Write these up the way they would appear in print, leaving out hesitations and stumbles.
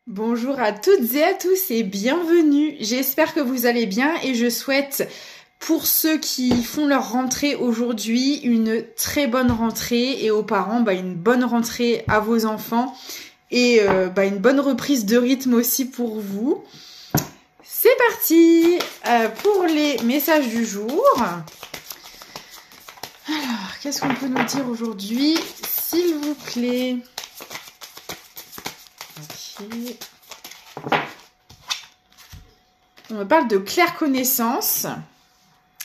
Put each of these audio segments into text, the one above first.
Bonjour à toutes et à tous et bienvenue. J'espère que vous allez bien et je souhaite pour ceux qui font leur rentrée aujourd'hui une très bonne rentrée et aux parents une bonne rentrée à vos enfants et une bonne reprise de rythme aussi pour vous. C'est parti pour les messages du jour. Alors, qu'est-ce qu'on peut nous dire aujourd'hui, s'il vous plaît? Ok. On me parle de claire connaissance.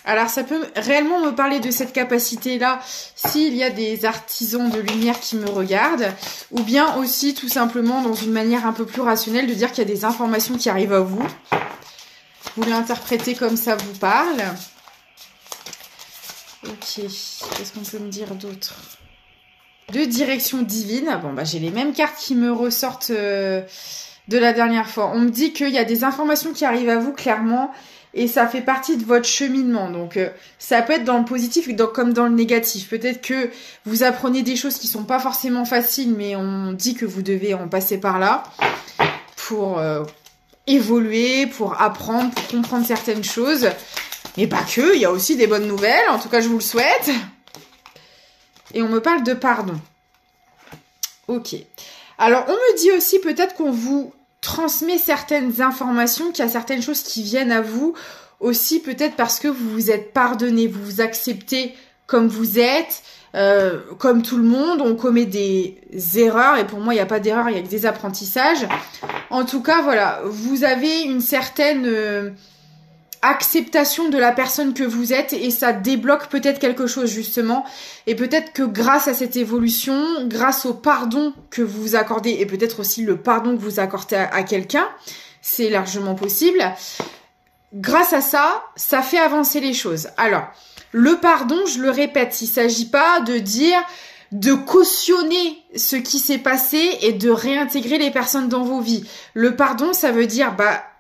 Alors, ça peut réellement me parler de cette capacité-là s'il y a des artisans de lumière qui me regardent, ou bien aussi tout simplement dans une manière un peu plus rationnelle de dire qu'il y a des informations qui arrivent à vous. Vous l'interprétez comme ça vous parle. Ok, qu'est-ce qu'on peut me dire d'autre? De direction divine. Bon, j'ai les mêmes cartes qui me ressortent de la dernière fois. On me dit qu'il y a des informations qui arrivent à vous clairement et ça fait partie de votre cheminement. Donc, ça peut être dans le positif comme dans le négatif. Peut-être que vous apprenez des choses qui sont pas forcément faciles, mais on dit que vous devez en passer par là pour évoluer, pour apprendre, pour comprendre certaines choses. Mais pas que, il y a aussi des bonnes nouvelles. En tout cas, je vous le souhaite. Et on me parle de pardon. Ok. Alors, on me dit aussi peut-être qu'on vous transmet certaines informations, qu'il y a certaines choses qui viennent à vous. Aussi peut-être parce que vous vous êtes pardonné, vous vous acceptez comme vous êtes. Comme tout le monde, on commet des erreurs. Et pour moi, il n'y a pas d'erreur, il y a que des apprentissages. En tout cas, voilà, vous avez une certaine acceptation de la personne que vous êtes et ça débloque peut-être quelque chose justement et peut-être que grâce à cette évolution, grâce au pardon que vous vous accordez et peut-être aussi le pardon que vous accordez à quelqu'un, c'est largement possible, grâce à ça, ça fait avancer les choses. Alors, le pardon, je le répète, il s'agit pas de dire de cautionner ce qui s'est passé et de réintégrer les personnes dans vos vies. Le pardon, ça veut dire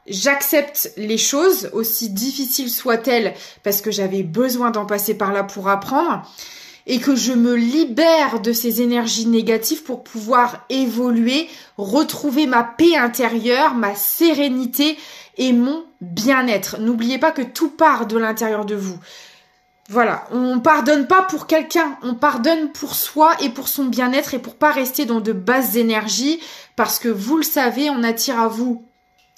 j'accepte les choses, aussi difficiles soient-elles, parce que j'avais besoin d'en passer par là pour apprendre, et que je me libère de ces énergies négatives pour pouvoir évoluer, retrouver ma paix intérieure, ma sérénité et mon bien-être. N'oubliez pas que tout part de l'intérieur de vous. Voilà, on pardonne pas pour quelqu'un, on pardonne pour soi et pour son bien-être et pour pas rester dans de basses énergies, parce que vous le savez, on attire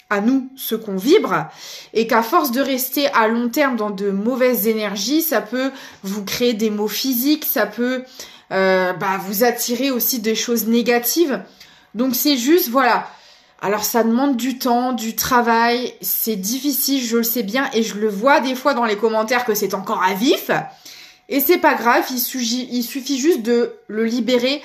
à nous ce qu'on vibre et qu'à force de rester à long terme dans de mauvaises énergies, ça peut vous créer des maux physiques, ça peut vous attirer aussi des choses négatives. Donc c'est juste, voilà. Alors ça demande du temps, du travail, c'est difficile, je le sais bien et je le vois des fois dans les commentaires que c'est encore à vif. Et c'est pas grave, il suffit juste de le libérer.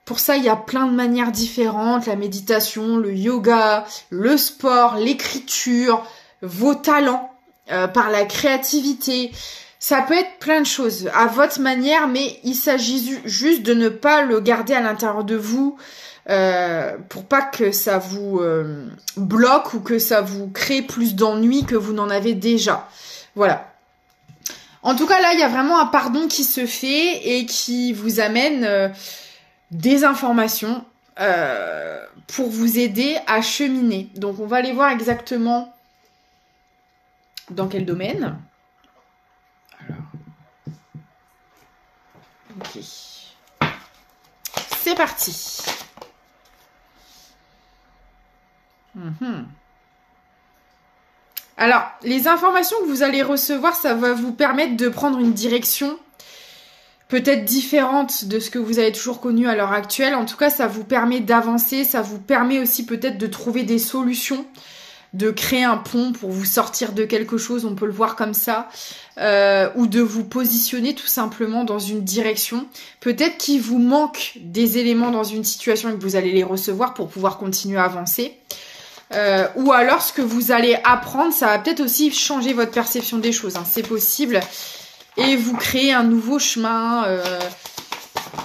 Pour ça, il y a plein de manières différentes, la méditation, le yoga, le sport, l'écriture, vos talents, par la créativité. Ça peut être plein de choses, à votre manière, mais il s'agit juste de ne pas le garder à l'intérieur de vous, pour pas que ça vous bloque ou que ça vous crée plus d'ennuis que vous n'en avez déjà. Voilà. En tout cas, là, il y a vraiment un pardon qui se fait et qui vous amène des informations pour vous aider à cheminer. Donc, on va aller voir exactement dans quel domaine. Alors, ok. C'est parti. Alors, les informations que vous allez recevoir, ça va vous permettre de prendre une direction peut-être différente de ce que vous avez toujours connu à l'heure actuelle. En tout cas, ça vous permet d'avancer, ça vous permet aussi peut-être de trouver des solutions, de créer un pont pour vous sortir de quelque chose, on peut le voir comme ça, ou de vous positionner tout simplement dans une direction. Peut-être qu'il vous manque des éléments dans une situation et que vous allez les recevoir pour pouvoir continuer à avancer. Ou alors ce que vous allez apprendre, ça va peut-être aussi changer votre perception des choses, hein, c'est possible. Et vous créez un nouveau chemin.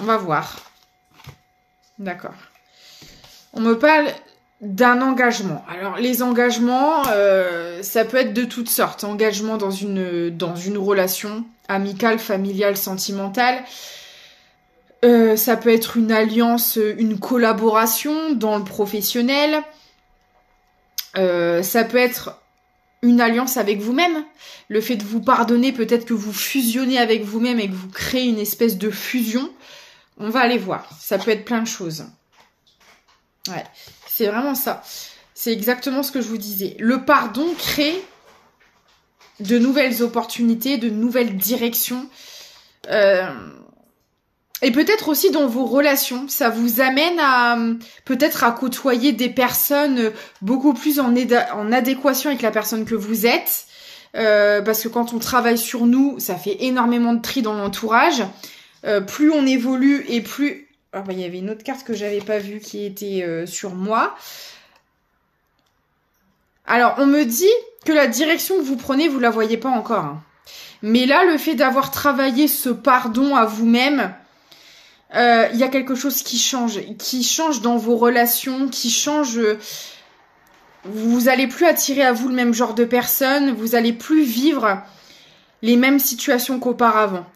On va voir. D'accord. On me parle d'un engagement. Alors, les engagements, ça peut être de toutes sortes. Engagement dans une relation amicale, familiale, sentimentale. Ça peut être une alliance, une collaboration dans le professionnel. Ça peut être une alliance avec vous-même. Le fait de vous pardonner, peut-être que vous fusionnez avec vous-même et que vous créez une espèce de fusion. On va aller voir. Ça peut être plein de choses. Ouais, c'est vraiment ça. C'est exactement ce que je vous disais. Le pardon crée de nouvelles opportunités, de nouvelles directions. Et peut-être aussi dans vos relations, ça vous amène à peut-être à côtoyer des personnes beaucoup plus en adéquation avec la personne que vous êtes. Parce que quand on travaille sur nous, ça fait énormément de tri dans l'entourage. Plus on évolue et plus... Ah bah, il y avait une autre carte que j'avais pas vue qui était sur moi. Alors, on me dit que la direction que vous prenez, vous la voyez pas encore. Hein. Mais là, le fait d'avoir travaillé ce pardon à vous-même, il y a quelque chose qui change dans vos relations, qui change. Vous allez plus attirer à vous le même genre de personnes, vous allez plus vivre les mêmes situations qu'auparavant.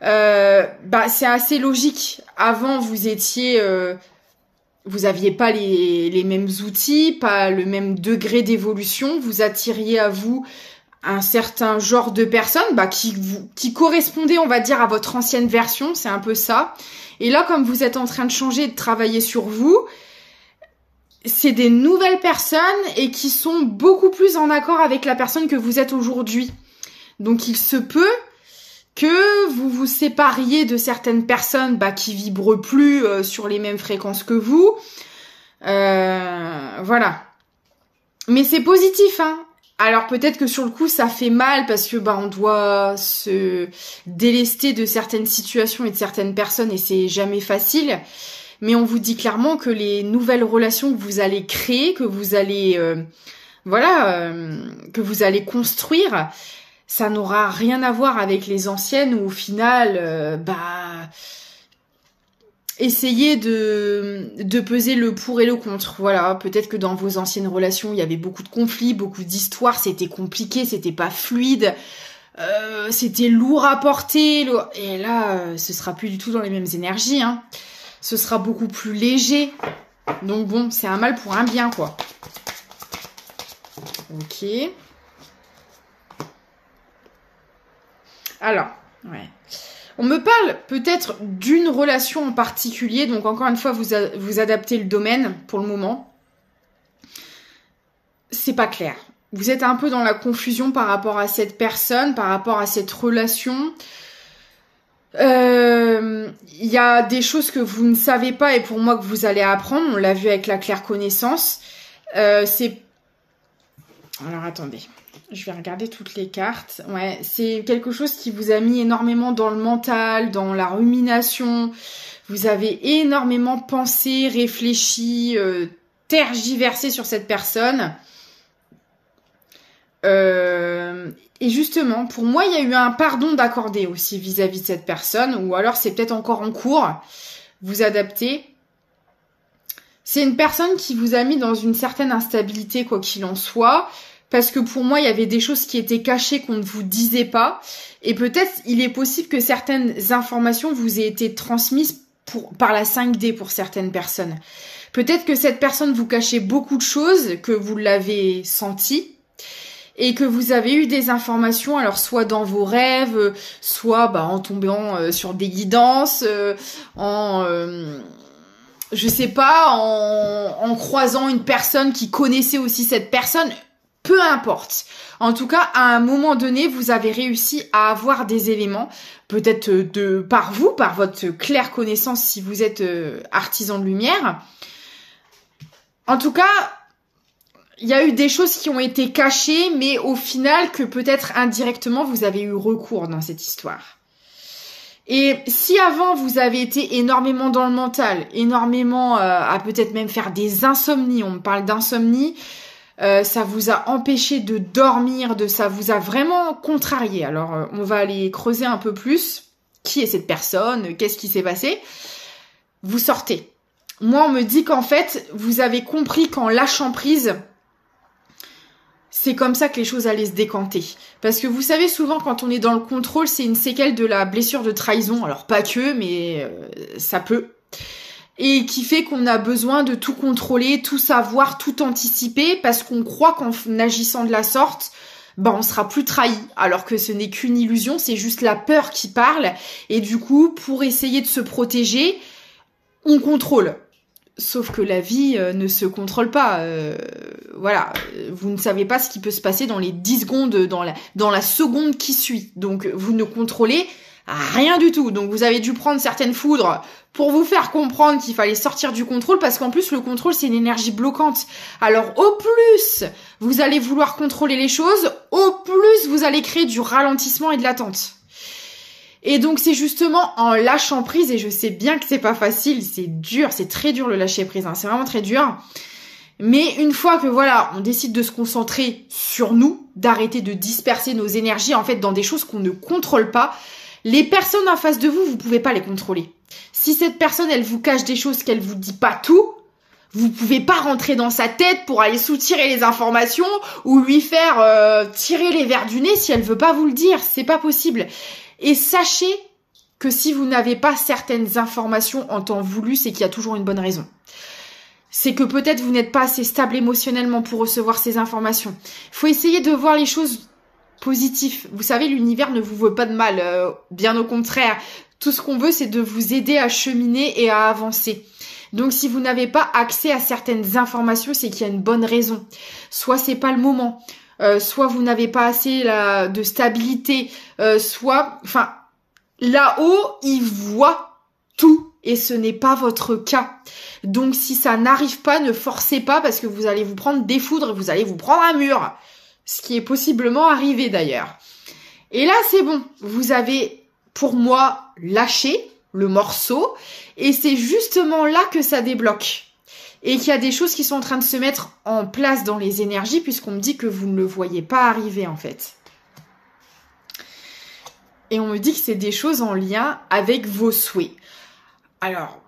C'est assez logique. Avant, vous étiez, vous aviez pas les mêmes outils, pas le même degré d'évolution. Vous attiriez à vous un certain genre de personnes, qui correspondait, on va dire, à votre ancienne version. C'est un peu ça. Et là, comme vous êtes en train de changer et de travailler sur vous, c'est des nouvelles personnes et qui sont beaucoup plus en accord avec la personne que vous êtes aujourd'hui. Donc, il se peut que vous vous sépariez de certaines personnes qui vibrent plus sur les mêmes fréquences que vous. Voilà. Mais c'est positif, hein. Alors peut-être que sur le coup ça fait mal parce que on doit se délester de certaines situations et de certaines personnes et c'est jamais facile. Mais on vous dit clairement que les nouvelles relations que vous allez créer, que vous allez que vous allez construire, ça n'aura rien à voir avec les anciennes où au final essayez de peser le pour et le contre. Voilà, peut-être que dans vos anciennes relations, il y avait beaucoup de conflits, beaucoup d'histoires, c'était compliqué, c'était pas fluide, c'était lourd à porter. Et là, ce sera plus du tout dans les mêmes énergies. Hein. Ce sera beaucoup plus léger. Donc bon, c'est un mal pour un bien, quoi. Ok. Alors, ouais. On me parle peut-être d'une relation en particulier, donc encore une fois, vous adaptez le domaine pour le moment. C'est pas clair. Vous êtes un peu dans la confusion par rapport à cette personne, par rapport à cette relation. Il y a des choses que vous ne savez pas et pour moi que vous allez apprendre. On l'a vu avec la claire connaissance. Alors attendez. Je vais regarder toutes les cartes. Ouais, c'est quelque chose qui vous a mis énormément dans le mental, dans la rumination. Vous avez énormément pensé, réfléchi, tergiversé sur cette personne. Et justement, pour moi, il y a eu un pardon d'accorder aussi vis-à-vis de cette personne. Ou alors, c'est peut-être encore en cours. Vous adaptez. C'est une personne qui vous a mis dans une certaine instabilité, quoi qu'il en soit. Parce que pour moi, il y avait des choses qui étaient cachées qu'on ne vous disait pas. Et peut-être, il est possible que certaines informations vous aient été transmises par la 5D pour certaines personnes. Peut-être que cette personne vous cachait beaucoup de choses, que vous l'avez senti, et que vous avez eu des informations, alors soit dans vos rêves, soit en tombant sur des guidances, je sais pas, en croisant une personne qui connaissait aussi cette personne. Peu importe. En tout cas, à un moment donné, vous avez réussi à avoir des éléments, peut-être par vous, par votre claire connaissance si vous êtes artisan de lumière. En tout cas, il y a eu des choses qui ont été cachées, mais au final, que peut-être indirectement, vous avez eu recours dans cette histoire. Et si avant, vous avez été énormément dans le mental, énormément à peut-être même faire des insomnies, on me parle d'insomnie, ça vous a empêché de dormir, ça vous a vraiment contrarié. Alors, on va aller creuser un peu plus. Qui est cette personne? Qu'est-ce qui s'est passé? Vous sortez. Moi, on me dit qu'en fait, vous avez compris qu'en lâchant prise, c'est comme ça que les choses allaient se décanter. Parce que vous savez, souvent, quand on est dans le contrôle, c'est une séquelle de la blessure de trahison. Alors, pas que, mais ça peut. et qui fait qu'on a besoin de tout contrôler, tout savoir, tout anticiper, parce qu'on croit qu'en agissant de la sorte, on sera plus trahi, alors que ce n'est qu'une illusion, c'est juste la peur qui parle, et du coup, pour essayer de se protéger, on contrôle. Sauf que la vie ne se contrôle pas. Voilà, vous ne savez pas ce qui peut se passer dans les 10 secondes, dans la seconde qui suit. Donc, vous ne contrôlez rien du tout. Donc, vous avez dû prendre certaines foudres pour vous faire comprendre qu'il fallait sortir du contrôle, parce qu'en plus, le contrôle, c'est une énergie bloquante. Alors, au plus, vous allez vouloir contrôler les choses, au plus, vous allez créer du ralentissement et de l'attente. Et donc, c'est justement en lâchant prise, et je sais bien que c'est pas facile, c'est dur, c'est très dur le lâcher prise, hein, c'est vraiment très dur. Mais une fois que, voilà, on décide de se concentrer sur nous, d'arrêter de disperser nos énergies, en fait, dans des choses qu'on ne contrôle pas, les personnes en face de vous, vous pouvez pas les contrôler. Si cette personne, elle vous cache des choses qu'elle vous dit pas tout, vous pouvez pas rentrer dans sa tête pour aller soutirer les informations ou lui faire tirer les verres du nez si elle veut pas vous le dire. C'est pas possible. Et sachez que si vous n'avez pas certaines informations en temps voulu, c'est qu'il y a toujours une bonne raison. C'est que peut-être vous n'êtes pas assez stable émotionnellement pour recevoir ces informations. Il faut essayer de voir les choses positives. Vous savez, l'univers ne vous veut pas de mal, bien au contraire. Tout ce qu'on veut, c'est de vous aider à cheminer et à avancer. Donc, si vous n'avez pas accès à certaines informations, c'est qu'il y a une bonne raison. Soit c'est pas le moment. Soit vous n'avez pas assez de stabilité, enfin, là-haut, ils voient tout et ce n'est pas votre cas. Donc, si ça n'arrive pas, ne forcez pas parce que vous allez vous prendre des foudres, vous allez vous prendre un mur, ce qui est possiblement arrivé d'ailleurs. Et là, c'est bon, vous avez, pour moi, lâché le morceau et c'est justement là que ça débloque. Et qu'il y a des choses qui sont en train de se mettre en place dans les énergies puisqu'on me dit que vous ne le voyez pas arriver en fait. Et on me dit que c'est des choses en lien avec vos souhaits. Alors,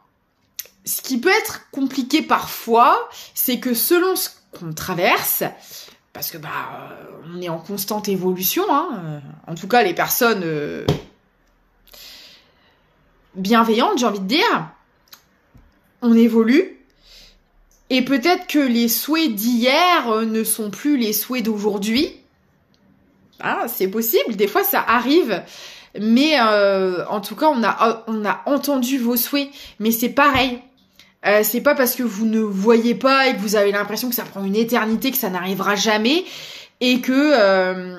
ce qui peut être compliqué parfois, c'est que selon ce qu'on traverse, parce que on est en constante évolution, hein, en tout cas les personnes bienveillantes, j'ai envie de dire, on évolue. Et peut-être que les souhaits d'hier ne sont plus les souhaits d'aujourd'hui. Ah, c'est possible, des fois ça arrive. Mais en tout cas, on a entendu vos souhaits. Mais c'est pareil. C'est pas parce que vous ne voyez pas et que vous avez l'impression que ça prend une éternité, que ça n'arrivera jamais. Et que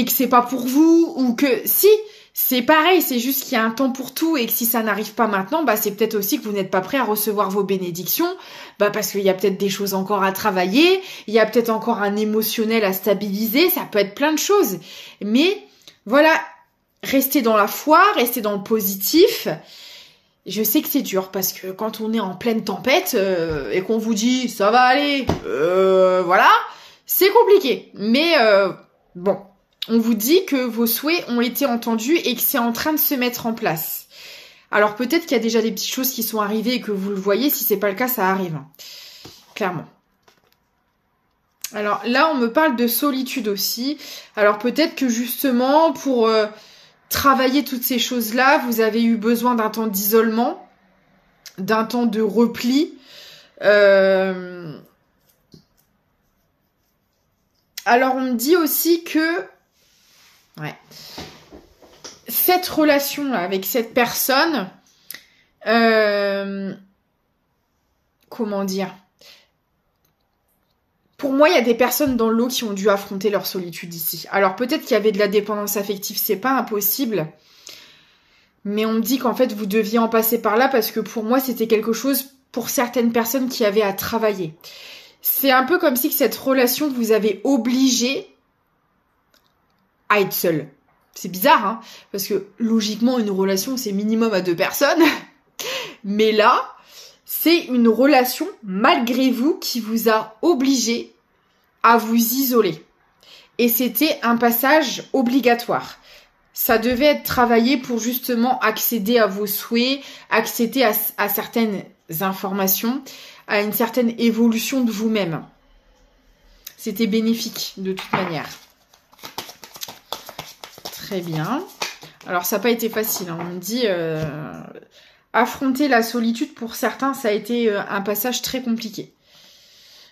c'est pas pour vous. Ou que si, c'est pareil, c'est juste qu'il y a un temps pour tout et que si ça n'arrive pas maintenant, c'est peut-être aussi que vous n'êtes pas prêt à recevoir vos bénédictions, parce qu'il y a peut-être des choses encore à travailler, il y a peut-être encore un émotionnel à stabiliser, ça peut être plein de choses. Mais voilà, restez dans la foi, restez dans le positif. Je sais que c'est dur parce que quand on est en pleine tempête et qu'on vous dit ça va aller, voilà, c'est compliqué. Mais bon. On vous dit que vos souhaits ont été entendus et que c'est en train de se mettre en place. Alors peut-être qu'il y a déjà des petites choses qui sont arrivées et que vous le voyez. Si c'est pas le cas, ça arrive. Clairement. Alors là, on me parle de solitude aussi. Alors peut-être que justement, pour travailler toutes ces choses-là, vous avez eu besoin d'un temps d'isolement, d'un temps de repli. Alors on me dit aussi que cette relation avec cette personne, comment dire, pour moi il y a des personnes dans l'eau qui ont dû affronter leur solitude ici. Alors peut-être qu'il y avait de la dépendance affective, c'est pas impossible, mais on me dit qu'en fait vous deviez en passer par là parce que pour moi c'était quelque chose pour certaines personnes qui avaient à travailler. C'est un peu comme si cette relation vous avait obligé à être seul. C'est bizarre, hein, parce que logiquement, une relation, c'est minimum à 2 personnes. Mais là, c'est une relation, malgré vous, qui vous a obligé à vous isoler. Et c'était un passage obligatoire. Ça devait être travaillé pour justement accéder à vos souhaits, accéder à certaines informations, à une certaine évolution de vous-même. C'était bénéfique, de toute manière. Très bien. Alors, ça n'a pas été facile. Hein. On me dit, affronter la solitude, pour certains, ça a été un passage très compliqué.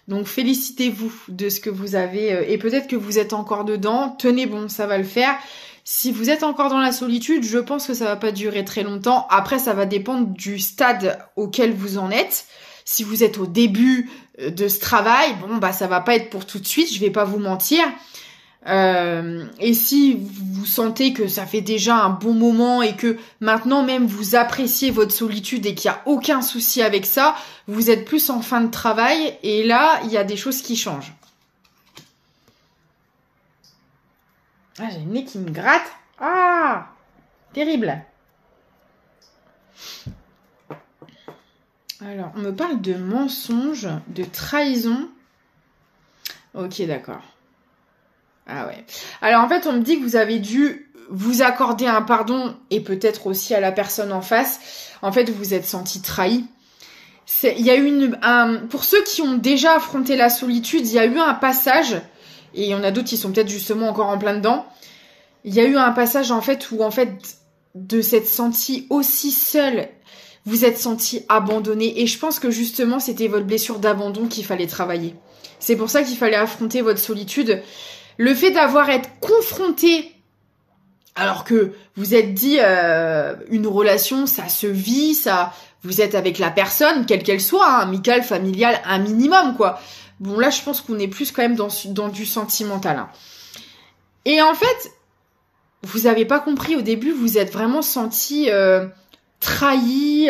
Donc félicitez-vous de ce que vous avez, et peut-être que vous êtes encore dedans, tenez bon, ça va le faire. Si vous êtes encore dans la solitude, je pense que ça va pas durer très longtemps. Après, ça va dépendre du stade auquel vous en êtes. Si vous êtes au début de ce travail, bon bah ça va pas être pour tout de suite, je vais pas vous mentir. Et si vous sentez que ça fait déjà un bon moment et que maintenant même vous appréciez votre solitude et qu'il n'y a aucun souci avec ça, vous êtes plus en fin de travail et là, il y a des choses qui changent. Ah, j'ai le nez qui me gratte. Ah, terrible. Alors, on me parle de mensonge, de trahison. Ok, d'accord. Ah ouais. Alors en fait, on me dit que vous avez dû vous accorder un pardon et peut-être aussi à la personne en face. En fait, vous vous êtes senti trahi. Il y a eu pour ceux qui ont déjà affronté la solitude, il y a eu un passage, et il y en a d'autres qui sont peut-être justement encore en plein dedans. Il y a eu un passage en fait où en fait de s'être senti aussi seul, vous êtes senti abandonné. Et je pense que justement, c'était votre blessure d'abandon qu'il fallait travailler. C'est pour ça qu'il fallait affronter votre solitude. Le fait d'avoir été confronté, alors que vous êtes dit une relation, ça se vit, ça, vous êtes avec la personne, quelle qu'elle soit, hein, amicale, familiale, un minimum quoi. Bon là, je pense qu'on est plus quand même dans du sentimental. Hein. Et en fait, vous avez pas compris au début, vous êtes vraiment senti trahi.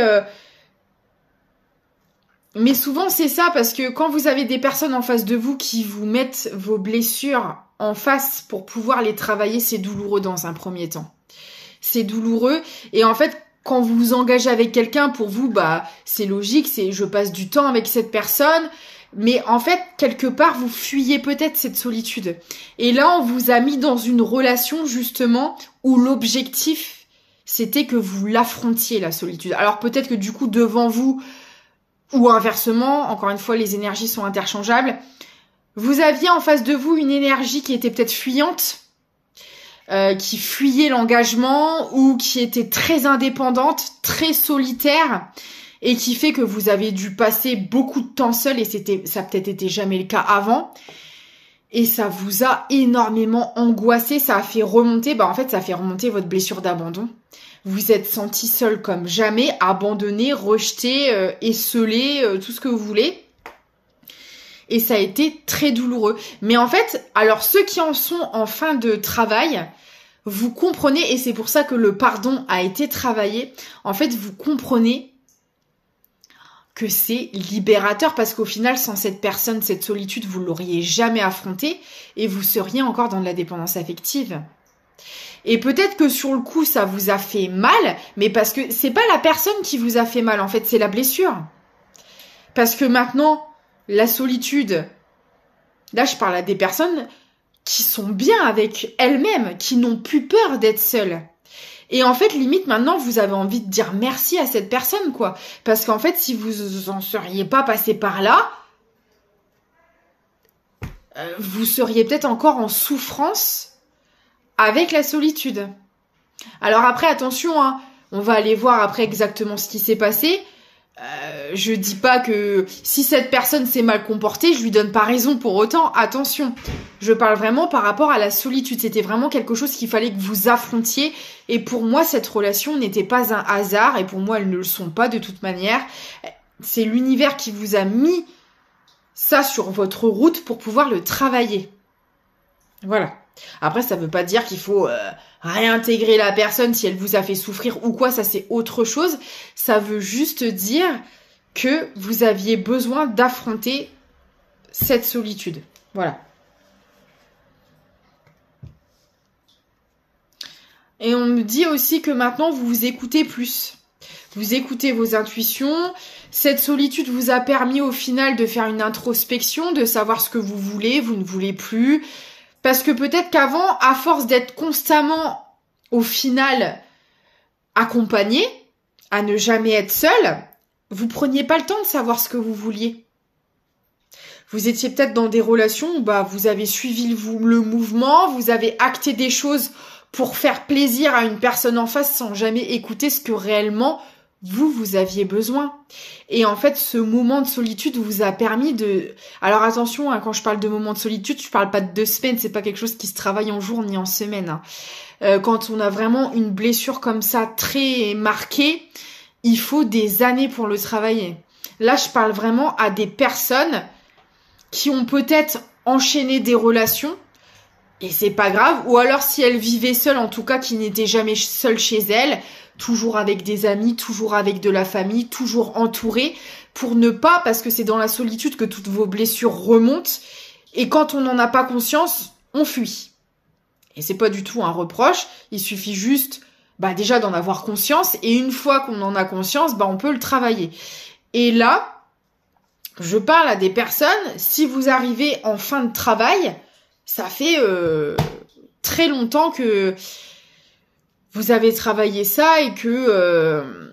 Mais souvent c'est ça, parce que quand vous avez des personnes en face de vous qui vous mettent vos blessures en face pour pouvoir les travailler, c'est douloureux dans un premier temps. C'est douloureux. Et en fait, quand vous vous engagez avec quelqu'un, pour vous, bah, c'est logique, c'est je passe du temps avec cette personne. Mais en fait, quelque part, vous fuyez peut-être cette solitude. Et là, on vous a mis dans une relation, justement, où l'objectif, c'était que vous l'affrontiez, la solitude. Alors peut-être que du coup, devant vous, ou inversement, encore une fois, les énergies sont interchangeables, vous aviez en face de vous une énergie qui était peut-être fuyante, qui fuyait l'engagement ou qui était très indépendante, très solitaire et qui fait que vous avez dû passer beaucoup de temps seul et ça a peut-être été jamais le cas avant et ça vous a énormément angoissé, ça a fait remonter, en fait ça a fait remonter votre blessure d'abandon. Vous êtes senti seul comme jamais, abandonné, rejeté, esseulé, tout ce que vous voulez. Et ça a été très douloureux. Mais en fait, alors ceux qui en sont en fin de travail, vous comprenez, et c'est pour ça que le pardon a été travaillé, en fait, vous comprenez que c'est libérateur, parce qu'au final, sans cette personne, cette solitude, vous l'auriez jamais affrontée, et vous seriez encore dans de la dépendance affective. Et peut-être que sur le coup, ça vous a fait mal, mais parce que c'est pas la personne qui vous a fait mal, en fait, c'est la blessure. Parce que maintenant, la solitude, là je parle à des personnes qui sont bien avec elles-mêmes, qui n'ont plus peur d'être seules. Et en fait, limite maintenant, vous avez envie de dire merci à cette personne, quoi. Parce qu'en fait, si vous en seriez pas passé par là, vous seriez peut-être encore en souffrance avec la solitude. Alors après, attention, hein, on va aller voir après exactement ce qui s'est passé. Je dis pas que si cette personne s'est mal comportée, je lui donne pas raison pour autant. Attention, je parle vraiment par rapport à la solitude. C'était vraiment quelque chose qu'il fallait que vous affrontiez. Et pour moi, cette relation n'était pas un hasard. Et pour moi, elles ne le sont pas de toute manière. C'est l'univers qui vous a mis ça sur votre route pour pouvoir le travailler. Voilà. Après, ça veut pas dire qu'il faut réintégrer la personne si elle vous a fait souffrir ou quoi, ça c'est autre chose. Ça veut juste dire que vous aviez besoin d'affronter cette solitude. Voilà. Et on me dit aussi que maintenant vous vous écoutez plus. Vous écoutez vos intuitions. Cette solitude vous a permis au final de faire une introspection, de savoir ce que vous voulez, vous ne voulez plus. Parce que peut-être qu'avant, à force d'être constamment, au final, accompagné, à ne jamais être seul, vous preniez pas le temps de savoir ce que vous vouliez. Vous étiez peut-être dans des relations où vous avez suivi le mouvement, vous avez acté des choses pour faire plaisir à une personne en face sans jamais écouter ce que réellement vous aviez besoin. Et en fait, ce moment de solitude vous a permis de... Alors attention, hein, quand je parle de moment de solitude, je parle pas de 2 semaines, c'est pas quelque chose qui se travaille en jour ni en semaine. Hein. Quand on a vraiment une blessure comme ça, très marquée, il faut des années pour le travailler. Là, je parle vraiment à des personnes qui ont peut-être enchaîné des relations, et c'est pas grave, ou alors si elles vivaient seules, en tout cas qui n'étaient jamais seules chez elles, toujours avec des amis, toujours avec de la famille, toujours entourées, pour ne pas, parce que c'est dans la solitude que toutes vos blessures remontent, et quand on n'en a pas conscience, on fuit. Et c'est pas du tout un reproche, il suffit juste, déjà d'en avoir conscience, et une fois qu'on en a conscience, on peut le travailler. Et là, je parle à des personnes, si vous arrivez en fin de travail, ça fait très longtemps que vous avez travaillé ça et que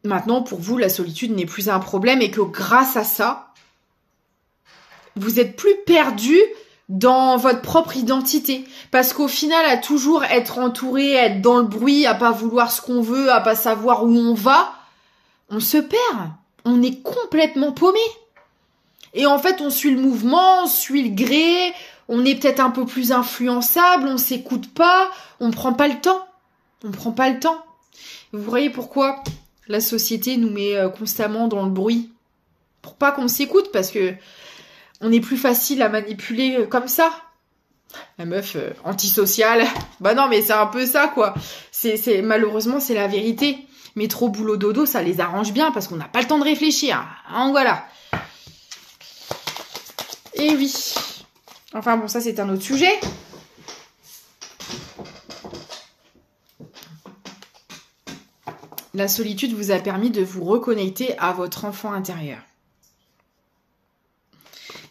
maintenant, pour vous, la solitude n'est plus un problème et que grâce à ça, vous êtes plus perdu dans votre propre identité. Parce qu'au final, à toujours être entouré, être dans le bruit, à pas vouloir ce qu'on veut, à pas savoir où on va, on se perd. On est complètement paumé. Et en fait, on suit le mouvement, on suit le gré, on est peut-être un peu plus influençable, on s'écoute pas, on prend pas le temps. On prend pas le temps. Vous voyez pourquoi la société nous met constamment dans le bruit? Pour pas qu'on s'écoute, parce que on est plus facile à manipuler comme ça. La meuf antisociale. Non, mais c'est un peu ça, quoi. C'est malheureusement, c'est la vérité. Mais trop boulot dodo, ça les arrange bien, parce qu'on n'a pas le temps de réfléchir. Hein, voilà. Et oui. Enfin bon, ça c'est un autre sujet. La solitude vous a permis de vous reconnecter à votre enfant intérieur.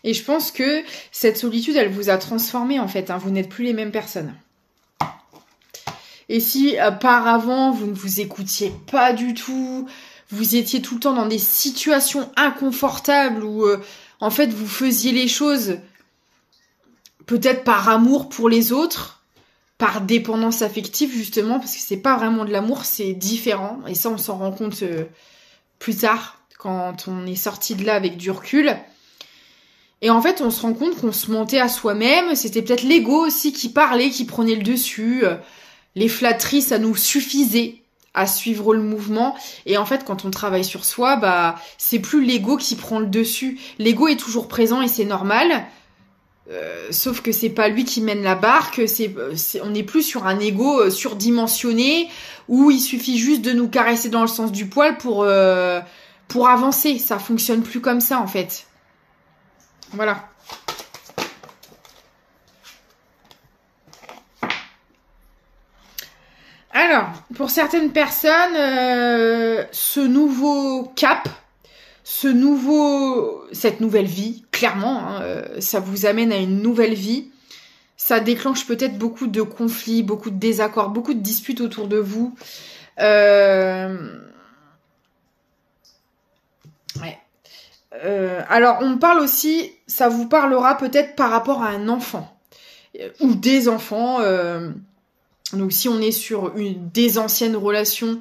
Et je pense que cette solitude, elle vous a transformé en fait. Hein. Vous n'êtes plus les mêmes personnes. Et si par avant, vous ne vous écoutiez pas du tout, vous étiez tout le temps dans des situations inconfortables où en fait vous faisiez les choses peut-être par amour pour les autres, par dépendance affective justement, parce que c'est pas vraiment de l'amour, c'est différent. Et ça, on s'en rend compte plus tard, quand on est sorti de là avec du recul. Et en fait, on se rend compte qu'on se mentait à soi-même. C'était peut-être l'ego aussi qui parlait, qui prenait le dessus. Les flatteries, ça nous suffisait à suivre le mouvement. Et en fait, quand on travaille sur soi, c'est plus l'ego qui prend le dessus. L'ego est toujours présent et c'est normal. Sauf que c'est pas lui qui mène la barque, on n'est plus sur un ego surdimensionné où il suffit juste de nous caresser dans le sens du poil pour avancer. Ça fonctionne plus comme ça en fait. Voilà. Alors, pour certaines personnes, ce nouveau cap, cette nouvelle vie, clairement, hein, ça vous amène à une nouvelle vie. Ça déclenche peut-être beaucoup de conflits, beaucoup de désaccords, beaucoup de disputes autour de vous. Ouais. Alors, on parle aussi, ça vous parlera peut-être par rapport à un enfant ou des enfants. Donc, si on est sur des anciennes relations,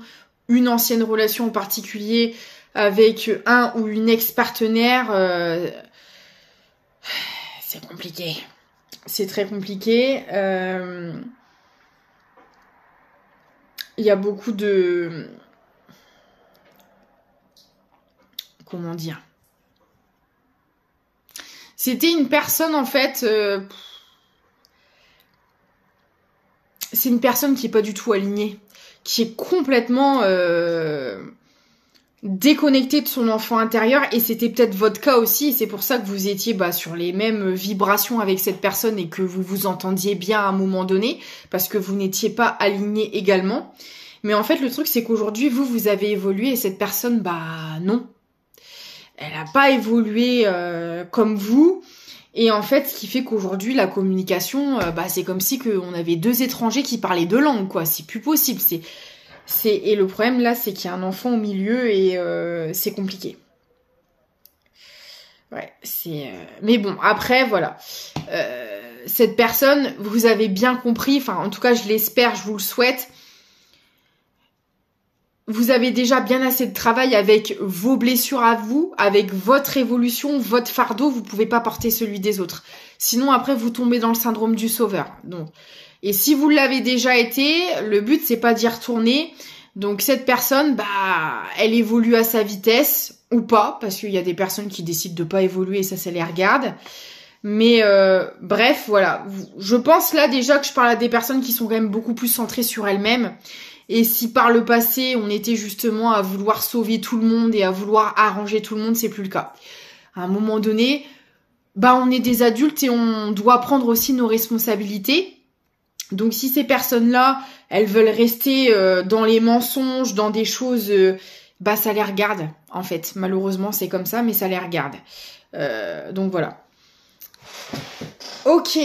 une ancienne relation en particulier, avec un ou une ex-partenaire, c'est compliqué. C'est très compliqué. Il y a beaucoup de... Comment dire? C'était une personne, en fait... c'est une personne qui est pas du tout alignée. Qui est complètement... déconnecté de son enfant intérieur, et c'était peut-être votre cas aussi, et c'est pour ça que vous étiez sur les mêmes vibrations avec cette personne et que vous vous entendiez bien à un moment donné, parce que vous n'étiez pas aligné également. Mais en fait, le truc, c'est qu'aujourd'hui, vous avez évolué, et cette personne, non. Elle n'a pas évolué comme vous, et en fait, ce qui fait qu'aujourd'hui, la communication, c'est comme si on avait 2 étrangers qui parlaient 2 langues, quoi. C'est plus possible, et le problème là, c'est qu'il y a un enfant au milieu et c'est compliqué. Ouais, mais bon, après, voilà. Cette personne, vous avez bien compris, enfin, en tout cas, je l'espère, je vous le souhaite. vous avez déjà bien assez de travail avec vos blessures à vous, avec votre évolution, votre fardeau, vous pouvez pas porter celui des autres. Sinon, après, vous tombez dans le syndrome du sauveur. Donc, et si vous l'avez déjà été, le but, c'est pas d'y retourner. Donc, cette personne, elle évolue à sa vitesse, ou pas, parce qu'il y a des personnes qui décident de pas évoluer et ça les regarde. Mais bref, voilà. Je pense là déjà que je parle à des personnes qui sont quand même beaucoup plus centrées sur elles-mêmes. Et si par le passé, on était justement à vouloir sauver tout le monde et à vouloir arranger tout le monde, c'est plus le cas. À un moment donné, on est des adultes et on doit prendre aussi nos responsabilités. Donc si ces personnes-là, elles veulent rester dans les mensonges, dans des choses, ça les regarde, en fait. Malheureusement, c'est comme ça, mais ça les regarde. Donc voilà. Ok.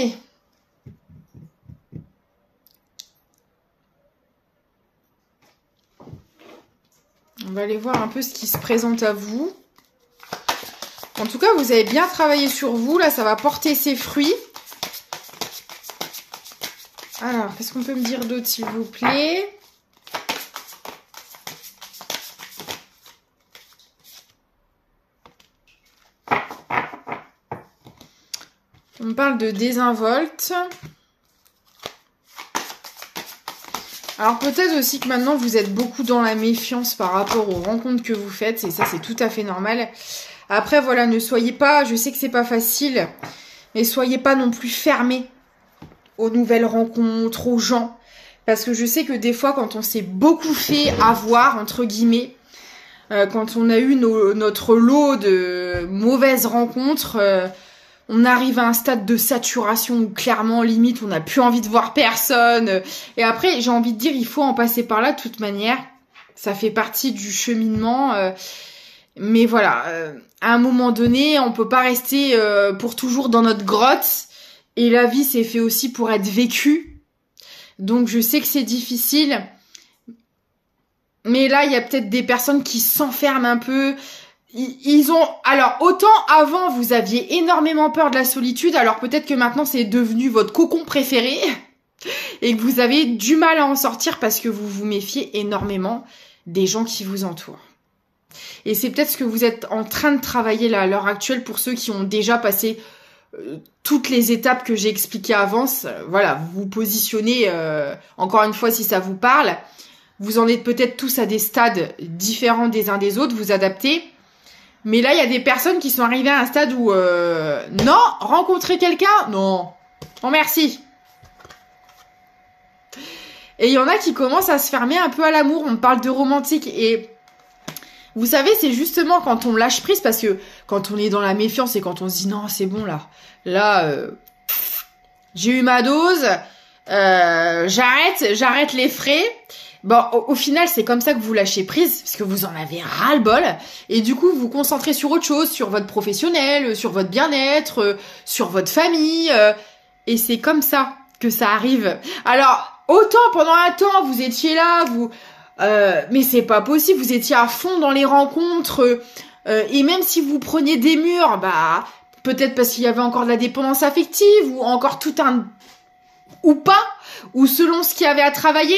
On va aller voir un peu ce qui se présente à vous. En tout cas, vous avez bien travaillé sur vous. Là, ça va porter ses fruits. Alors, qu'est-ce qu'on peut me dire d'autre, s'il vous plaît? On me parle de désinvolte. Alors peut-être aussi que maintenant vous êtes beaucoup dans la méfiance par rapport aux rencontres que vous faites, et ça c'est tout à fait normal. Après voilà, ne soyez pas, je sais que c'est pas facile, mais soyez pas non plus fermés aux nouvelles rencontres, aux gens. Parce que je sais que des fois quand on s'est beaucoup fait avoir, entre guillemets, quand on a eu notre lot de mauvaises rencontres, on arrive à un stade de saturation où clairement, limite, on n'a plus envie de voir personne. Et après, j'ai envie de dire, il faut en passer par là de toute manière. Ça fait partie du cheminement. Mais voilà, à un moment donné, on peut pas rester pour toujours dans notre grotte. Et la vie, c'est fait aussi pour être vécue. Donc, je sais que c'est difficile. Mais là, il y a peut-être des personnes qui s'enferment un peu. Alors, autant avant, vous aviez énormément peur de la solitude, alors peut-être que maintenant, c'est devenu votre cocon préféré et que vous avez du mal à en sortir parce que vous vous méfiez énormément des gens qui vous entourent. Et c'est peut-être ce que vous êtes en train de travailler là, à l'heure actuelle, pour ceux qui ont déjà passé toutes les étapes que j'ai expliquées avant. Voilà, vous vous positionnez, encore une fois, si ça vous parle. Vous en êtes peut-être tous à des stades différents des uns des autres, vous adaptez. Mais là, il y a des personnes qui sont arrivées à un stade où... non, rencontrer quelqu'un? Non. Non, merci. Et il y en a qui commencent à se fermer un peu à l'amour. On parle de romantique. Et vous savez, c'est justement quand on lâche prise, parce que quand on est dans la méfiance et quand on se dit non, c'est bon là. Là, j'ai eu ma dose. J'arrête les frais. Bon, au final, c'est comme ça que vous lâchez prise, parce que vous en avez ras-le-bol, et du coup, vous vous concentrez sur autre chose, sur votre professionnel, sur votre bien-être, sur votre famille, et c'est comme ça que ça arrive. Alors, autant pendant un temps, vous étiez là, mais c'est pas possible, vous étiez à fond dans les rencontres, et même si vous preniez des murs, peut-être parce qu'il y avait encore de la dépendance affective, ou encore tout un... ou pas, ou selon ce qu'il y avait à travailler...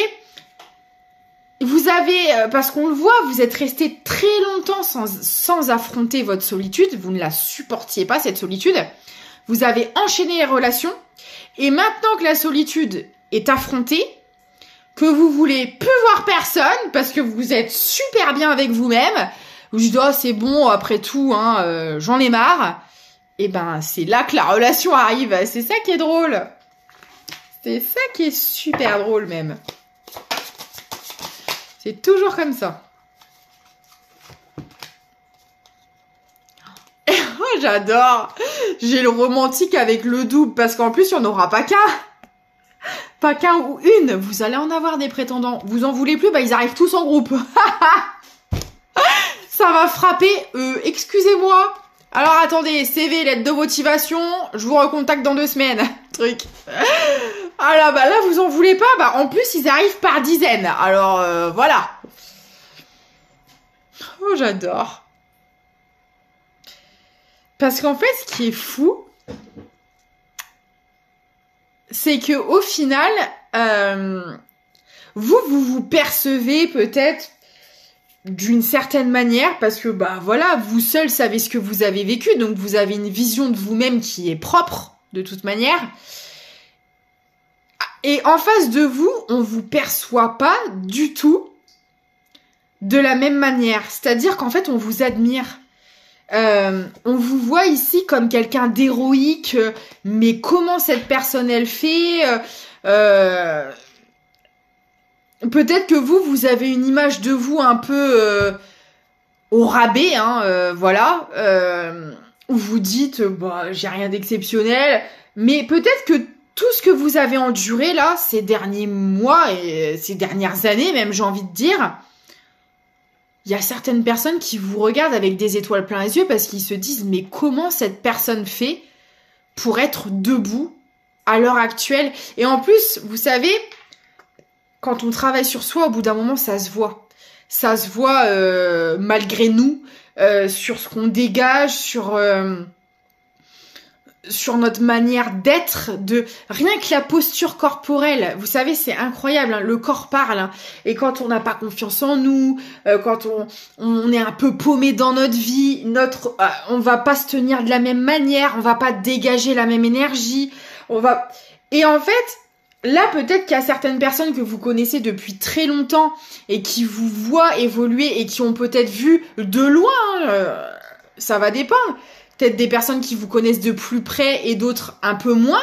Vous avez, parce qu'on le voit, vous êtes resté très longtemps sans affronter votre solitude. Vous ne la supportiez pas, cette solitude. Vous avez enchaîné les relations. Et maintenant que la solitude est affrontée, que vous voulez plus voir personne, parce que vous êtes super bien avec vous-même, vous dites, oh, c'est bon, après tout, j'en ai marre. Et c'est là que la relation arrive. C'est ça qui est drôle. C'est ça qui est super drôle, même. C'est toujours comme ça. Oh, j'adore. J'ai le romantique avec le double, parce qu'en plus, il n'y en aura pas qu'un. Pas qu'un ou une. Vous allez en avoir des prétendants. Vous en voulez plus, ils arrivent tous en groupe. Ça va frapper. Excusez-moi. Alors, attendez, CV, lettre de motivation. Je vous recontacte dans 2 semaines. Truc. Ah là, là, vous en voulez pas? En plus, ils arrivent par dizaines. Alors, voilà. Oh, j'adore. Parce qu'en fait, ce qui est fou, c'est que au final, vous percevez peut-être d'une certaine manière, parce que bah voilà, vous seul savez ce que vous avez vécu, donc vous avez une vision de vous-même qui est propre de toute manière. Et en face de vous, on vous perçoit pas du tout de la même manière. C'est-à-dire qu'en fait, on vous admire. On vous voit ici comme quelqu'un d'héroïque, mais comment cette personne elle fait peut-être que vous avez une image de vous un peu au rabais, hein, voilà, où vous dites, bah, j'ai rien d'exceptionnel, mais peut-être que tout ce que vous avez enduré là, ces derniers mois et ces dernières années même, j'ai envie de dire, il y a certaines personnes qui vous regardent avec des étoiles plein les yeux parce qu'ils se disent, mais comment cette personne fait pour être debout à l'heure actuelle? Et en plus, vous savez, quand on travaille sur soi, au bout d'un moment, ça se voit. Ça se voit malgré nous, sur ce qu'on dégage, sur notre manière d'être, de rien que la posture corporelle. Vous savez, c'est incroyable, hein, le corps parle. Hein, et quand on n'a pas confiance en nous, quand on est un peu paumé dans notre vie, on va pas se tenir de la même manière, on va pas dégager la même énergie. Et en fait, là, peut-être qu'il y a certaines personnes que vous connaissez depuis très longtemps et qui vous voient évoluer et qui ont peut-être vu de loin, ça va dépendre. Peut-être des personnes qui vous connaissent de plus près et d'autres un peu moins.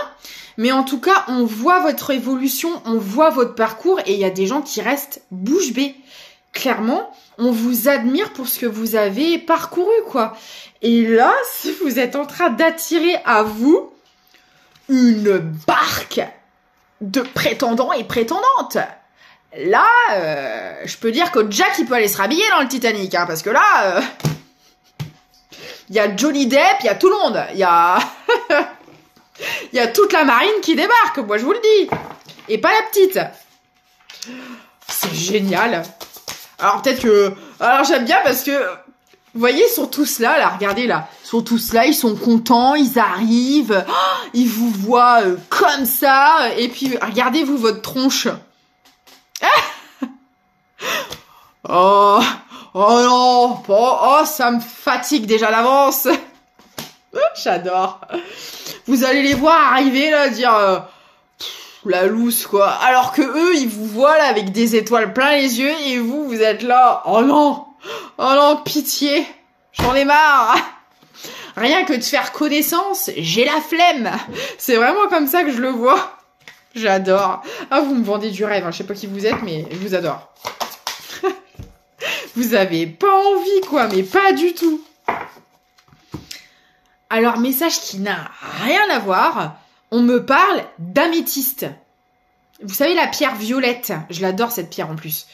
Mais en tout cas, on voit votre évolution, on voit votre parcours et il y a des gens qui restent bouche bée. Clairement, on vous admire pour ce que vous avez parcouru, quoi. Et là, si vous êtes en train d'attirer à vous une barque de prétendants et prétendantes. Là, je peux dire que Jack, il peut aller se rhabiller dans le Titanic, hein, parce que là, il y a Johnny Depp, il y a tout le monde, il y a toute la marine qui débarque, moi je vous le dis, et pas la petite. C'est génial. Alors peut-être que, alors j'aime bien parce que, vous voyez, ils sont tous là, regardez là, ils sont tous là, ils sont contents, ils arrivent, ils vous voient comme ça, et puis regardez-vous votre tronche. Oh non, oh ça me fatigue déjà l'avance. J'adore. Vous allez les voir arriver là, dire la loose quoi. Alors que eux, ils vous voient là avec des étoiles plein les yeux et vous êtes là. Oh non, pitié, j'en ai marre. Rien que de faire connaissance, j'ai la flemme. C'est vraiment comme ça que je le vois. J'adore. Ah, vous me vendez du rêve, hein. Je sais pas qui vous êtes, mais je vous adore. Vous avez pas envie, quoi, mais pas du tout. Alors, message qui n'a rien à voir. On me parle d'améthyste. Vous savez, la pierre violette. Je l'adore, cette pierre, en plus.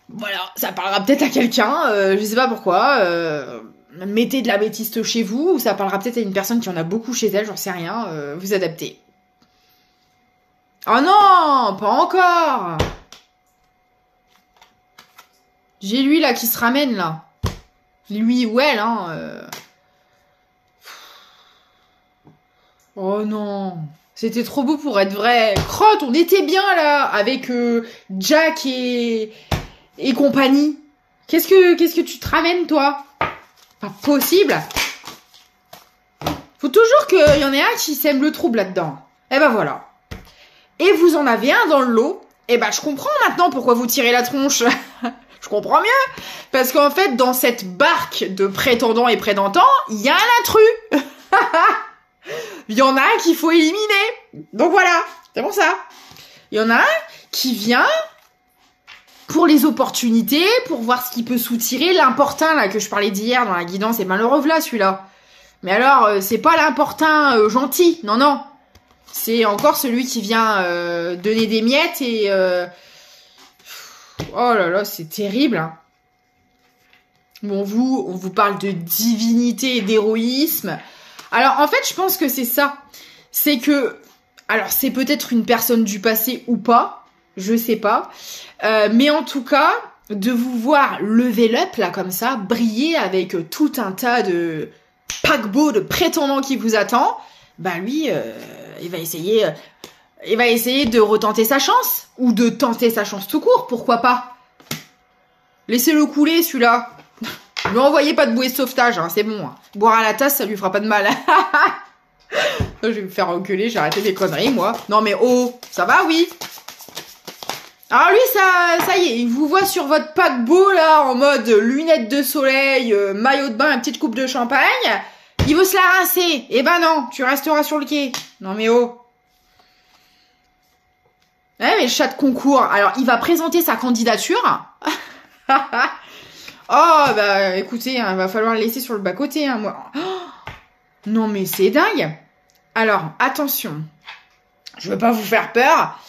Voilà, ça parlera peut-être à quelqu'un. Je sais pas pourquoi. Mettez de l'améthyste chez vous. Ou ça parlera peut-être à une personne qui en a beaucoup chez elle. J'en sais rien. Vous adaptez. Oh non, pas encore. J'ai lui là qui se ramène là. Lui ou elle, hein. Oh non. C'était trop beau pour être vrai. Crotte, on était bien là avec Jack et compagnie. Qu'est-ce que tu te ramènes toi? Pas possible. Faut toujours qu'il y en ait un qui sème le trouble là-dedans. Eh ben voilà. Et vous en avez un dans le lot. Eh ben je comprends maintenant pourquoi vous tirez la tronche. Je comprends mieux. Parce qu'en fait, dans cette barque de prétendants et prétendants, il y a un intrus. Il y en a un qu'il faut éliminer. Donc voilà, c'est pour ça. Il y en a un qui vient pour les opportunités, pour voir ce qui peut soutirer. L'important, là, que je parlais d'hier dans la guidance, et ben le revoilà, celui-là. Mais alors, c'est pas l'important gentil. Non, non. C'est encore celui qui vient donner des miettes et... Oh là là, c'est terrible. Hein. Bon, on vous parle de divinité et d'héroïsme. Alors, en fait, je pense que c'est ça. C'est que... Alors, c'est peut-être une personne du passé ou pas. Je sais pas. Mais en tout cas, de vous voir level up, là, comme ça, briller avec tout un tas de paquebots de prétendants qui vous attend, bah lui, il va essayer de retenter sa chance. Ou de tenter sa chance tout court, pourquoi pas. Laissez-le couler, celui-là. Ne lui envoyez pas de bouée de sauvetage, hein, c'est bon. Hein. Boire à la tasse, ça lui fera pas de mal. Je vais me faire engueuler, j'ai arrêté des conneries, moi. Non mais oh, ça va, oui. Alors lui, ça y est, il vous voit sur votre paquebot, là, en mode lunettes de soleil, maillot de bain, une petite coupe de champagne. Il veut se la rincer. Eh ben non, tu resteras sur le quai. Non mais oh. Ouais, mais le chat de concours, alors il va présenter sa candidature. Oh, bah écoutez, il va falloir le laisser sur le bas-côté, hein, moi. Oh, non mais c'est dingue. Alors, attention. Je veux pas vous faire peur.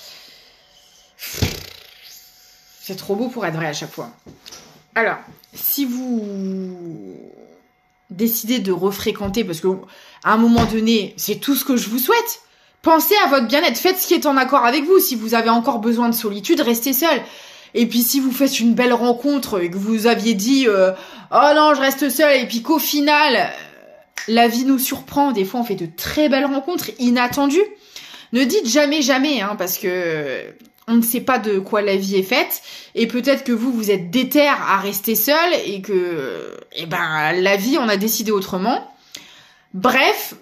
C'est trop beau pour être vrai à chaque fois. Alors, si vous décidez de refréquenter, parce que à un moment donné, c'est tout ce que je vous souhaite. Pensez à votre bien-être, faites ce qui est en accord avec vous. Si vous avez encore besoin de solitude, restez seul. Et puis si vous faites une belle rencontre et que vous aviez dit oh non, je reste seul, et puis qu'au final, la vie nous surprend. Des fois, on fait de très belles rencontres inattendues. Ne dites jamais jamais, hein, parce que on ne sait pas de quoi la vie est faite. Et peut-être que vous êtes déter à rester seul et que, la vie, on a décidé autrement. Bref,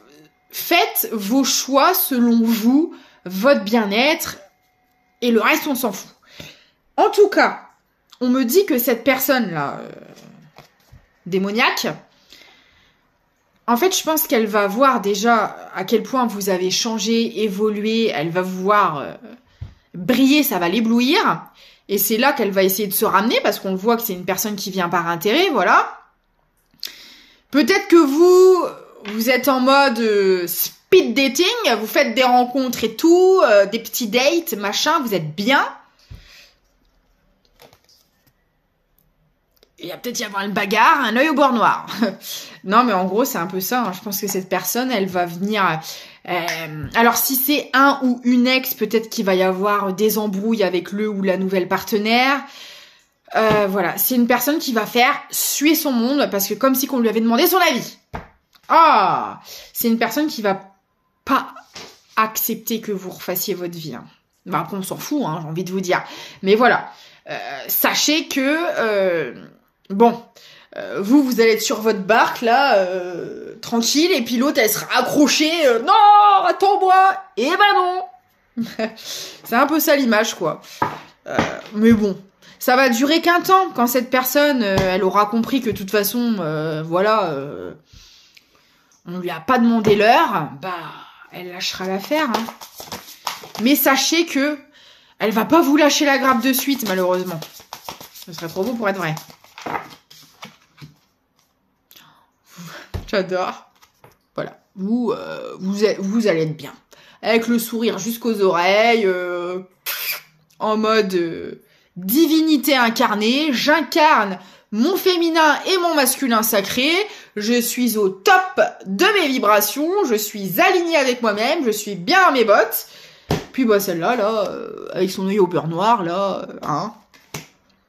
faites vos choix selon vous, votre bien-être, et le reste, on s'en fout. En tout cas, on me dit que cette personne-là, démoniaque, en fait, je pense qu'elle va voir déjà à quel point vous avez changé, évolué, elle va vous voir briller, ça va l'éblouir, et c'est là qu'elle va essayer de se ramener, parce qu'on voit que c'est une personne qui vient par intérêt, voilà. Peut-être que vous êtes en mode speed dating, vous faites des rencontres et tout, des petits dates, machin, vous êtes bien. Il va peut-être y avoir une bagarre, un œil au beurre noir. Non, mais en gros, c'est un peu ça. Hein. Je pense que cette personne, elle va venir... alors, si c'est un ou une ex, peut-être qu'il va y avoir des embrouilles avec le ou la nouvelle partenaire. Voilà, c'est une personne qui va faire suer son monde, parce que comme si on lui avait demandé son avis. Ah, c'est une personne qui va pas accepter que vous refassiez votre vie. Hein. Bah, après, on s'en fout, hein, j'ai envie de vous dire. Mais voilà, sachez que... vous allez être sur votre barque, là, tranquille, et puis l'autre, elle sera accrochée, non, attends-moi, et ben non. C'est un peu ça l'image, quoi. Mais bon, ça va durer qu'un temps, quand cette personne, elle aura compris que de toute façon, on lui a pas demandé l'heure, elle lâchera l'affaire, hein. Mais sachez que elle va pas vous lâcher la grappe de suite, malheureusement. Ce serait trop beau pour être vrai. J'adore. Voilà. Vous allez être bien. Avec le sourire jusqu'aux oreilles. En mode divinité incarnée. J'incarne mon féminin et mon masculin sacré. Je suis au top de mes vibrations. Je suis alignée avec moi-même. Je suis bien dans mes bottes. Puis celle-là, là, avec son œil au beurre noir, là, hein.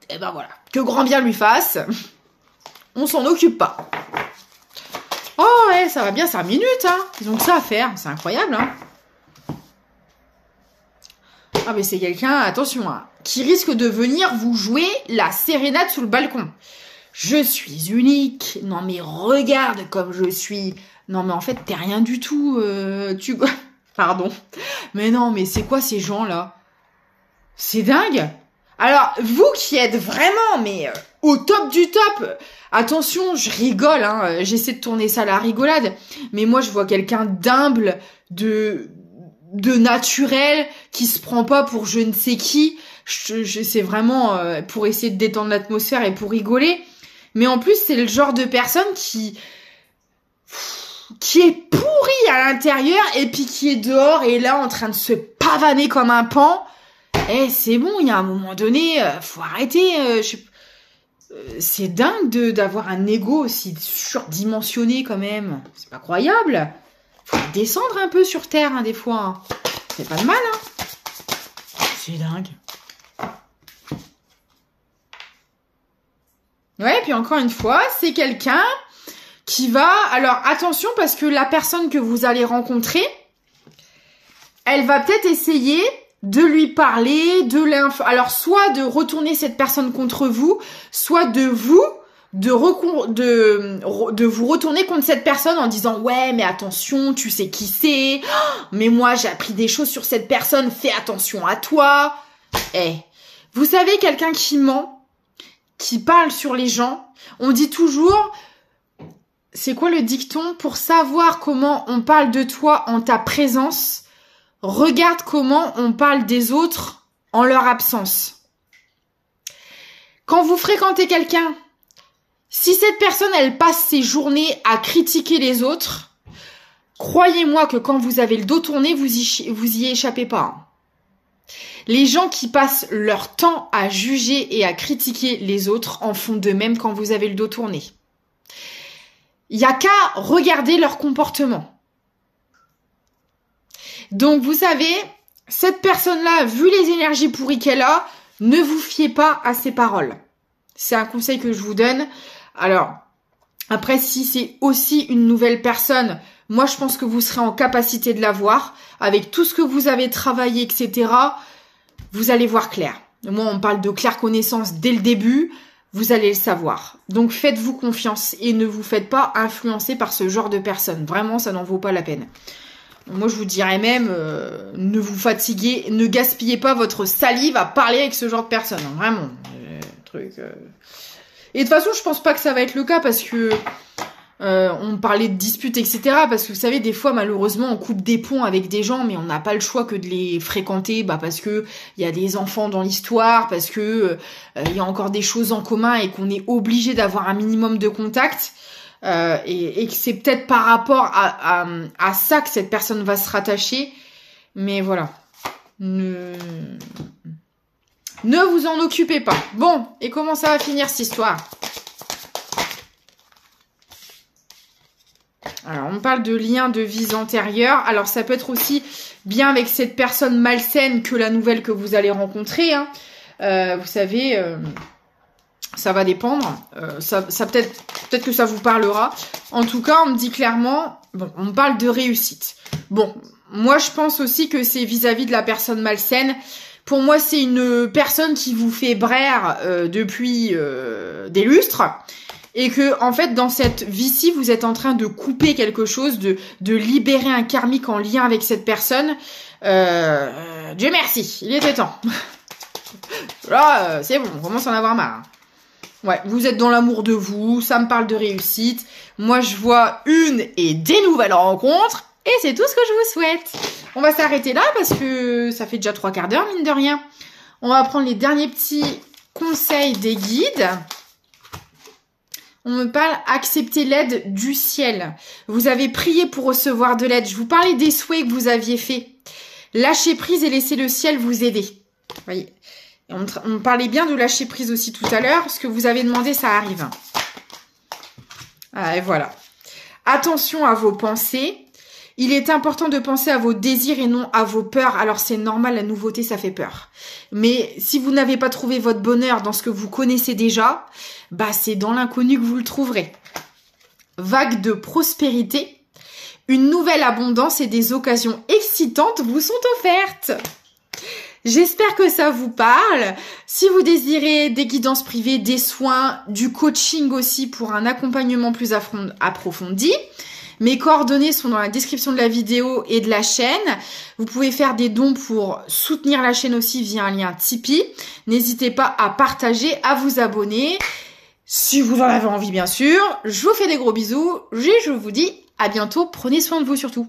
Et voilà. Que grand bien lui fasse. On s'en occupe pas. Oh ouais, ça va bien 5 minutes, hein. Ils ont que ça à faire, c'est incroyable, hein. Ah mais c'est quelqu'un, attention, hein, qui risque de venir vous jouer la sérénade sous le balcon. Je suis unique. Non mais regarde comme je suis. Non mais en fait, t'es rien du tout. Pardon. Mais non, mais c'est quoi ces gens-là? C'est dingue. Alors, vous qui êtes vraiment, mais au top du top, attention, je rigole, hein, j'essaie de tourner ça à la rigolade, mais moi je vois quelqu'un d'humble, de naturel, qui se prend pas pour je ne sais qui, c'est vraiment pour essayer de détendre l'atmosphère et pour rigoler, mais en plus c'est le genre de personne qui est pourri à l'intérieur et puis qui est dehors et là en train de se pavaner comme un paon. C'est bon, il y a un moment donné, faut arrêter. C'est dingue d'avoir un ego aussi surdimensionné quand même. C'est pas croyable. Faut descendre un peu sur terre, hein, des fois. Hein. C'est pas de mal, hein. C'est dingue. Ouais, puis encore une fois, c'est quelqu'un qui va... Alors, attention, parce que la personne que vous allez rencontrer, elle va peut-être essayer de lui parler, alors soit de retourner cette personne contre vous, soit de vous vous retourner contre cette personne en disant ouais mais attention, tu sais qui c'est, mais moi j'ai appris des choses sur cette personne, fais attention à toi. Vous savez, quelqu'un qui ment, qui parle sur les gens, on dit toujours, c'est quoi le dicton? Pour savoir comment on parle de toi en ta présence, regarde comment on parle des autres en leur absence. Quand vous fréquentez quelqu'un, si cette personne, elle passe ses journées à critiquer les autres, croyez-moi que quand vous avez le dos tourné, vous y échappez pas. Les gens qui passent leur temps à juger et à critiquer les autres en font de même quand vous avez le dos tourné. Il n'y a qu'à regarder leur comportement. Donc, vous savez, cette personne-là, vu les énergies pourries qu'elle a, ne vous fiez pas à ses paroles. C'est un conseil que je vous donne. Alors, après, si c'est aussi une nouvelle personne, moi, je pense que vous serez en capacité de la voir. Avec tout ce que vous avez travaillé, etc., vous allez voir clair. Moi, on parle de claire connaissance dès le début. Vous allez le savoir. Donc, faites-vous confiance et ne vous faites pas influencer par ce genre de personnes. Vraiment, ça n'en vaut pas la peine. Moi, je vous dirais même, ne vous fatiguez, ne gaspillez pas votre salive à parler avec ce genre de personnes. Hein, vraiment. Et de toute façon, je pense pas que ça va être le cas parce que on parlait de disputes, etc. Parce que vous savez, des fois, malheureusement, on coupe des ponts avec des gens, mais on n'a pas le choix que de les fréquenter, parce que il y a des enfants dans l'histoire, parce que il y a encore des choses en commun et qu'on est obligé d'avoir un minimum de contact. Et que c'est peut-être par rapport à ça que cette personne va se rattacher. Mais voilà. Ne vous en occupez pas. Bon, et comment ça va finir cette histoire? Alors, on parle de liens de vies antérieures. Alors, ça peut être aussi bien avec cette personne malsaine que la nouvelle que vous allez rencontrer. Hein. Vous savez... ça va dépendre. Ça peut-être que ça vous parlera. En tout cas, on me dit clairement, bon, on parle de réussite. Bon, moi, je pense aussi que c'est vis-à-vis de la personne malsaine. Pour moi, c'est une personne qui vous fait braire depuis des lustres. Et que, en fait, dans cette vie-ci, vous êtes en train de couper quelque chose, de libérer un karmique en lien avec cette personne. Dieu merci, il était temps. Là, c'est bon, on commence à en avoir marre. Ouais, vous êtes dans l'amour de vous, ça me parle de réussite. Moi, je vois une et des nouvelles rencontres. Et c'est tout ce que je vous souhaite. On va s'arrêter là parce que ça fait déjà 3/4 d'heure, mine de rien. On va prendre les derniers petits conseils des guides. On me parle accepter l'aide du ciel. Vous avez prié pour recevoir de l'aide. Je vous parlais des souhaits que vous aviez faits. Lâchez prise et laissez le ciel vous aider. Vous voyez. On parlait bien de lâcher prise aussi tout à l'heure. Ce que vous avez demandé, ça arrive. Ah, et voilà. Attention à vos pensées. Il est important de penser à vos désirs et non à vos peurs. Alors c'est normal, la nouveauté, ça fait peur. Mais si vous n'avez pas trouvé votre bonheur dans ce que vous connaissez déjà, c'est dans l'inconnu que vous le trouverez. Vague de prospérité. Une nouvelle abondance et des occasions excitantes vous sont offertes. J'espère que ça vous parle. Si vous désirez des guidances privées, des soins, du coaching aussi pour un accompagnement plus approfondi, mes coordonnées sont dans la description de la vidéo et de la chaîne. Vous pouvez faire des dons pour soutenir la chaîne aussi via un lien Tipeee. N'hésitez pas à partager, à vous abonner. Si vous en avez envie, bien sûr. Je vous fais des gros bisous. Je vous dis à bientôt. Prenez soin de vous surtout.